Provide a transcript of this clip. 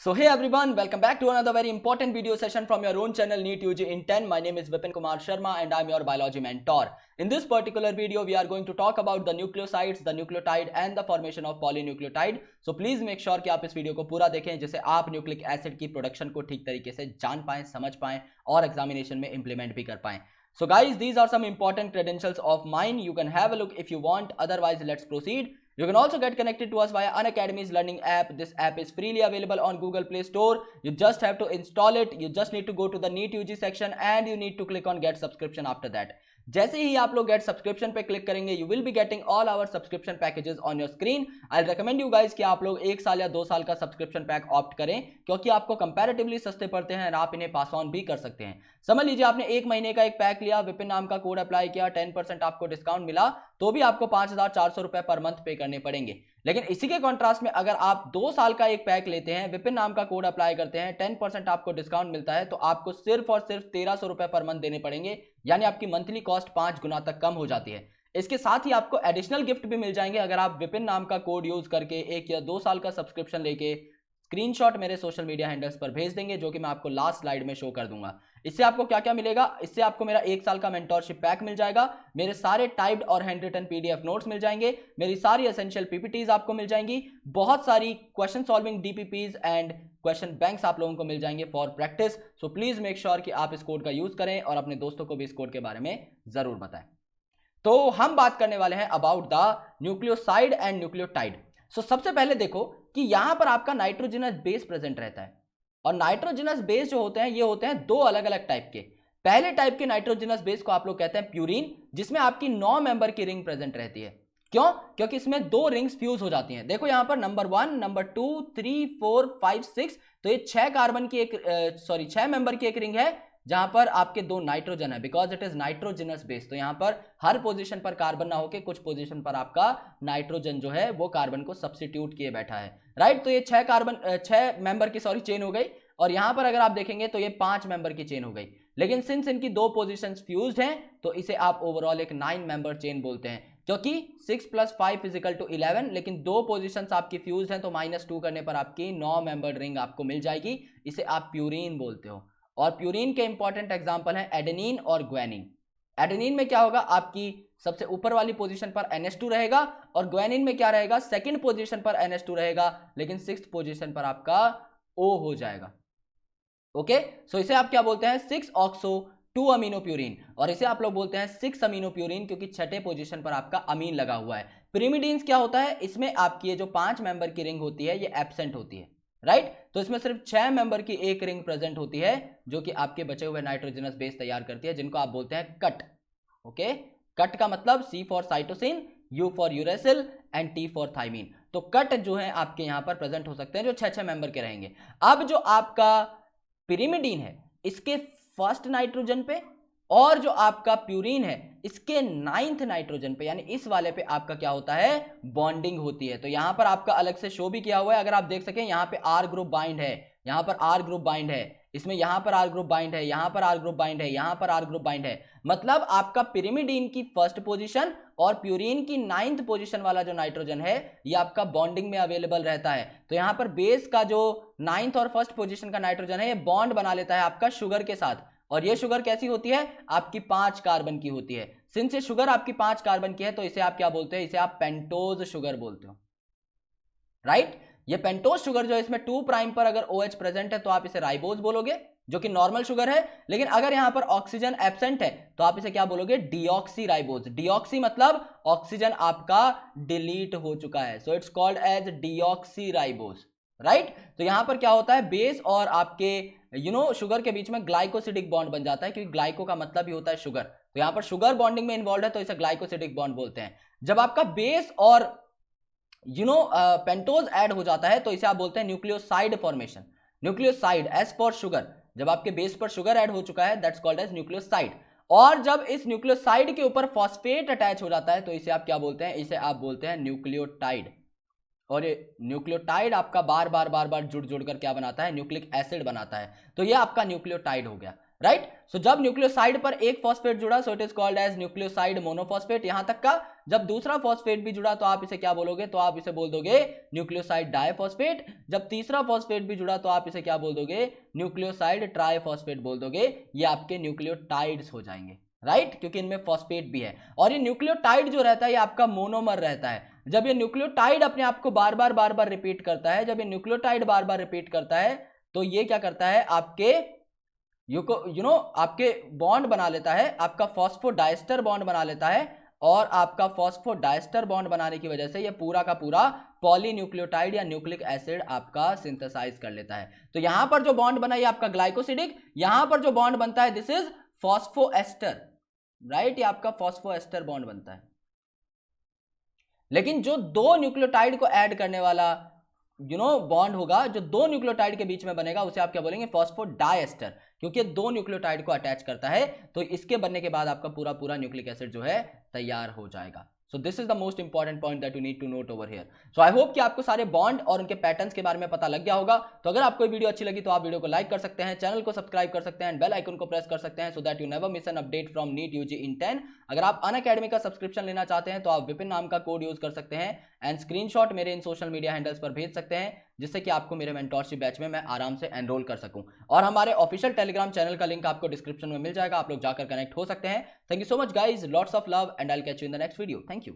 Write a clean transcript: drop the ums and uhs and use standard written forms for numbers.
So hey everyone, welcome back to another very important video session from your own channel NEET UG in 10. My name is Vipin Kumar Sharma and I'm your biology mentor. In this particular video, we are going to talk about the nucleosides, the nucleotide and the formation of polynucleotide. So please make sure कि आप इस video को पूरा देखें जिससे आप nucleic acid की production को ठीक तरीके से जान पाएं, समझ पाएं और एग्जामिनेशन में इंप्लीमेंट भी कर पाएं. So guys, these are some important credentials of mine. You can have a look if you want. Otherwise, let's proceed. You can also get connected to us via Unacademy's learning app. This app is freely available on Google Play Store. You just have to install it. You just need to go to the NEET UG section and you need to click on get subscription after that. जैसे ही आप लोग get subscription पे click करेंगे you will be getting all our subscription packages on your screen. I recommend you guys कि आप लोग 1 साल या 2 साल का सब्सक्रिप्शन पैक ऑप्ट करें क्योंकि आपको कंपैरेटिवली सस्ते पड़ते हैं और आप इन्हें पास ऑन भी कर सकते हैं. समझ लीजिए आपने 1 महीने का एक पैक लिया, विपिन नाम का कोड अप्लाई किया, 10% आपको डिस्काउंट मिला, तो भी आपको 5,400 रुपए पर मंथ पे करने पड़ेंगे. लेकिन इसी के कॉन्ट्रास्ट में अगर आप 2 साल का एक पैक लेते हैं, विपिन नाम का कोड अप्लाई करते हैं, 10% आपको डिस्काउंट मिलता है, तो आपको सिर्फ और सिर्फ 1,300 रुपए पर मंथ देने पड़ेंगे. यानी आपकी मंथली कॉस्ट 5 गुना तक कम हो जाती है. इसके साथ ही आपको एडिशनल गिफ्ट भी मिल जाएंगे अगर आप विपिन नाम का कोड यूज करके 1 या 2 साल का सब्सक्रिप्शन लेके स्क्रीनशॉट मेरे सोशल मीडिया हैंडल्स पर भेज देंगे, जो कि मैं आपको लास्ट स्लाइड में शो कर दूंगा. इससे आपको क्या क्या मिलेगा? इससे आपको मेरा 1 साल का मेंटोरशिप पैक मिल जाएगा, मेरे सारे टाइप्ड और हैंड रिटन पीडीएफ नोट्स मिल जाएंगे, मेरी सारी एसेंशियल पीपीटीज आपको मिल जाएंगी, बहुत सारी question solving DPPs and question banks आप लोगों को मिल जाएंगे for practice. So please make sure कि आप इस कोड का यूज करें और अपने दोस्तों को भी इस कोड के बारे में जरूर बताएं. तो हम बात करने वाले हैं about the nucleoside and nucleotide. So सबसे पहले देखो कि यहां पर आपका नाइट्रोजनस बेस प्रेजेंट रहता है और नाइट्रोजनस बेस जो होते हैं ये होते हैं 2 अलग अलग टाइप के. पहले टाइप के नाइट्रोजनस बेस को आप लोग कहते हैं प्यूरीन, जिसमें आपकी 9 मेंबर की रिंग प्रेजेंट रहती है. क्यों? क्योंकि इसमें 2 रिंग्स फ्यूज हो जाती हैं. देखो यहां पर नंबर 1, नंबर 2, 3, 4, 5, 6, तो ये 6 कार्बन की एक 6 मेंबर की एक रिंग है जहां पर आपके 2 नाइट्रोजन है, because it is nitrogenous base. तो यहां पर हर पोजीशन पर कार्बन ना होके कुछ पोजीशन पर आपका नाइट्रोजन जो है वो कार्बन को सब्स्टिट्यूट किए बैठा है, राइट. तो ये 6 मेंबर की चेन हो गई और यहां पर अगर आप देखेंगे तो ये 5 मेंबर की चेन हो गई. लेकिन सिंस इनकी 2 पोजीशंस फ्यूज्ड हैं तो इसे आप ओवरऑल एक 9 मेंबर चेन बोलते हैं, क्योंकि 6 + 5 = 11. लेकिन 2 पोजीशंस आपकी फ्यूज्ड हैं तो -2 करने पर आपकी 9 मेंबर रिंग आपको मिल जाएगी. इसे आप प्यूरीन बोलते हो. और प्यूरीन के इंपॉर्टेंट एग्जांपल हैं एडेनिन और ग्वानिन. एडेनिन में क्या होगा? आपकी सबसे ऊपर वाली पोजीशन पर NH2 रहेगा और ग्वानिन में क्या रहेगा? सेकंड पोजीशन पर NH2 रहेगा, लेकिन 6th पोजीशन पर आपका O हो जाएगा. ओके, सो इसे आप क्या बोलते हैं? 6-ऑक्सो 2 अमीनो प्यूरीन, और इसे आप लोग बोलते हैं 6 अमीनो प्यूरीन क्योंकि 6ठे पोजीशन पर आपका अमीन लगा हुआ है. पिरिमिडीन्स क्या होता है? इसमें आपकी ये जो 5 मेंबर की रिंग होती है ये एब्सेंट होती है, राइट. तो इसमें सिर्फ 6 मेंबर की एक रिंग प्रेजेंट होती है जो कि आपके बचे हुए नाइट्रोजनस बेस तैयार करती है, जिनको आप बोलते हैं कट. ओके, कट का मतलब C for cytosine, U for uracil and T for thymine. तो कट जो है आपके यहां पर प्रेजेंट हो सकते हैं जो 6 मेंबर के रहेंगे. अब जो आपका पिरिमिडीन है इसके फर्स्ट नाइट्रोजन पे और जो आपका प्यूरीन है इसके 9th नाइट्रोजन पे, यानी इस वाले पे आपका क्या होता है? बॉन्डिंग होती है. तो यहां पर आपका अलग से शो भी किया हुआ है, अगर आप देख सकें यहां पे R ग्रुप बाइंड है, यहां पर R ग्रुप बाइंड है, इसमें यहां पर R ग्रुप बाइंड है, यहां पर R ग्रुप बाइंड है, यहां पर R ग्रुप बाइंड है. मतलब आपका पिरिमिडीन की फर्स्ट पोजीशन और प्यूरीन की 9th पोजीशन वाला जो नाइट्रोजन है ये आपका बॉन्डिंग में अवेलेबल रहता है. तो यहां पर बेस का जो 9th और फर्स्ट पोजीशन का नाइट्रोजन है ये बॉन्ड बना लेता है आपका शुगर के साथ, और ये शुगर कैसी होती है? आपकी 5 कार्बन की होती है. सिंस ये शुगर आपकी 5 कार्बन की है तो इसे आप क्या बोलते हैं? इसे आप पेंटोज शुगर बोलते हो, राइट. ये पेंटोज शुगर जो है इसमें 2 प्राइम पर अगर OH प्रेजेंट है तो आप इसे राइबोज बोलोगे जो कि नॉर्मल शुगर है. लेकिन अगर यहां पर ऑक्सीजन एब्सेंट है तो आप इसे क्या बोलोगे? Deoxyribose. डीऑक्सी मतलब ऑक्सीजन आपका डिलीट हो चुका है, so it's called as deoxyribose, right. तो यहां पर क्या होता है? बेस और आपके शुगर के बीच में ग्लाइकोसिडिक बॉन्ड बन जाता है, क्योंकि ग्लाइको का मतलब ही होता है शुगर. तो यहां पर शुगर बॉन्डिंग में इन्वॉल्व है तो इसे ग्लाइकोसिडिक बॉन्ड बोलते हैं. जब आपका बेस और पेंटोज ऐड हो जाता है तो इसे आप बोलते हैं nucleoside formation. Nucleoside S for sugar, जब आपके बेस पर शुगर ऐड हो चुका है दैट्स कॉल्ड एज न्यूक्लियोसाइड. और जब इस न्यूक्लियोसाइड के ऊपर फॉस्फेट अटैच हो जाता है तो इसे आप क्या बोलते हैं? इसे आप बोलते हैं न्यूक्लियोटाइड. और ये न्यूक्लियोटाइड आपका बार बार जुड़ कर क्या बनाता है? न्यूक्लिक एसिड बनाता है. तो ये आपका न्यूक्लियोटाइड हो गया. राइट। सो जब न्यूक्लियोसाइड पर एक फॉस्फेट जुड़ा so it is called as nucleoside monophosphate, यहां तक का। जब दूसरा फॉस्फेट भी जुड़ा तो आप इसे क्या बोलोगे, तो आप इसे बोल दोगे न्यूक्लियोसाइड डाइफॉस्फेट। जब तीसरा फॉस्फेट भी जुड़ा तो आप इसे क्या बोल दोगे, न्यूक्लियोसाइड ट्राइफॉस्फेट बोल दोगे। ये आपके न्यूक्लियोटाइड्स हो जाएंगे, राइट, क्योंकि इनमें फॉस्फेट भी है। और ये न्यूक्लियोटाइड जो रहता है ये आपका मोनोमर रहता है। जब ये न्यूक्लियोटाइड अपने आप को बार बार रिपीट करता है, जब ये न्यूक्लियोटाइड बार बार रिपीट करता है तो ये क्या करता है, आपके आपके बॉन्ड बना लेता है, आपका फॉस्फोडाइस्टर बॉन्ड बना लेता है। और आपका फॉस्फोडाइस्टर बॉन्ड बनाने की वजह से ये पूरा का पूरा पॉलीन्यूक्लियोटाइड या न्यूक्लिक एसिड आपका सिंथेसाइज कर लेता है। तो यहां पर जो बॉन्ड बना है आपका ग्लाइकोसिडिक, यहां पर जो बॉन्ड बनता है दिस इज फॉस्फोएस्टर, राइट, ये आपका फॉस्फोएस्टर बॉन्ड बनता है। लेकिन जो दो न्यूक्लियोटाइड को ऐड करने वाला बॉन्ड होगा, जो दो न्यूक्लियोटाइड के बीच में बनेगा, उसे आप क्या बोलेंगे, फॉस्फोडाइएस्टर, क्योंकि दो न्यूक्लियोटाइड को अटैच करता है। तो इसके बनने के बाद आपका पूरा पूरा न्यूक्लिक एसिड जो है तैयार हो जाएगा। So this is the most important point that you need to note over here. So I hope कि आपको सारे बॉन्ड और उनके पैटर्न्स के बारे में पता लग गया होगा। तो अगर आपको वीडियो अच्छी लगी तो आप वीडियो को लाइक कर सकते हैं, चैनल को सब्सक्राइब कर सकते हैं, बेल आइकन को प्रेस कर सकते हैं, so that you never miss an update from NEET UG in 10। अगर आप अनअकैडमी का सब्सक्रिप्शन लेना चाहते हैं तो आप विपिन नाम का कोड यूज कर सकते हैं एंड स्क्रीनशॉट मेरे इन सोशल मीडिया हैंडल्स पर भेज सकते हैं, जिससे कि आपको मेरे मेंटोरशिप बैच में मैं आराम से एनरोल कर सकूं। और हमारे ऑफिशियल टेलीग्राम चैनल का लिंक आपको डिस्क्रिप्शन में मिल जाएगा, आप लोग जाकर कनेक्ट हो सकते हैं। Thank you so much guys, lots of love and I will catch you in the next video. Thank you.